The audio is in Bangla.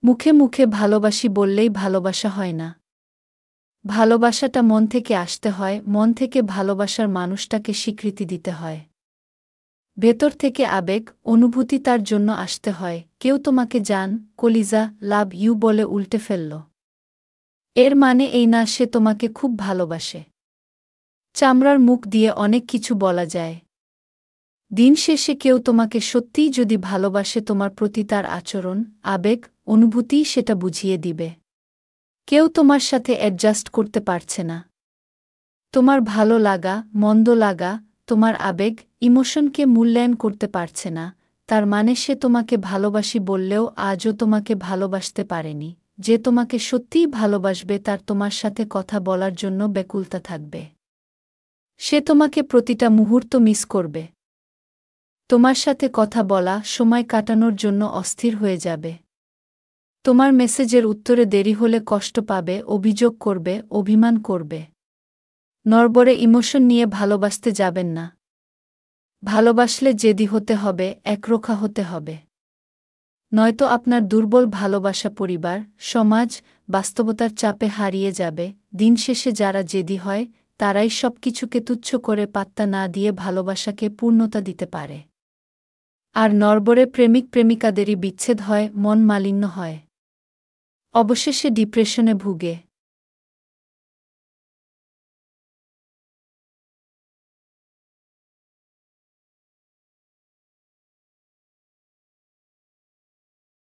মুখে মুখে ভালোবাসি বললেই ভালোবাসা হয় না। ভালোবাসাটা মন থেকে আসতে হয়, মন থেকে ভালোবাসার মানুষটাকে স্বীকৃতি দিতে হয়। ভেতর থেকে আবেগ, অনুভূতি তার জন্য আসতে হয়। কেউ তোমাকে জান, কলিজা, লাভ ইউ বলে উল্টে ফেলল। এর মানে এই না সে তোমাকে খুব ভালোবাসে। চামড়ার মুখ দিয়ে অনেক কিছু বলা যায়। দিন শেষে কেউ তোমাকে সত্যিই যদি ভালোবাসে তোমার প্রতি তার আচরণ, আবেগ, অনুভূতিই সেটা বুঝিয়ে দিবে। কেউ তোমার সাথে অ্যাডজাস্ট করতে পারছে না। তোমার ভালো লাগা, মন্দ লাগা, তোমার আবেগ, ইমোশনকে মূল্যায়ন করতে পারছে না, তার মানে সে তোমাকে ভালোবাসি বললেও আজও তোমাকে ভালোবাসতে পারেনি। যে তোমাকে সত্যিই ভালোবাসবে তার তোমার সাথে কথা বলার জন্য ব্যাকুলতা থাকবে। সে তোমাকে প্রতিটা মুহূর্ত মিস করবে। তোমার সাথে কথা বলা, সময় কাটানোর জন্য অস্থির হয়ে যাবে। তোমার মেসেজের উত্তরে দেরি হলে কষ্ট পাবে, অভিযোগ করবে, অভিমান করবে। নড়বড়ে ইমোশন নিয়ে ভালোবাসতে যাবেন না। ভালোবাসলে জেদি হতে হবে, একরোখা হতে হবে। নয়তো আপনার দুর্বল ভালোবাসা পরিবার, সমাজ, বাস্তবতার চাপে হারিয়ে যাবে। দিন শেষে যারা জেদি হয়, তারাই সবকিছুকে তুচ্ছ করে পাত্তা না দিয়ে ভালোবাসাকে পূর্ণতা দিতে পারে। আর নড়বড়ে প্রেমিক প্রেমিকাদেরই বিচ্ছেদ হয়, মন মালিন্য হয়। অবশেষে ডিপ্রেশনে ভুগে।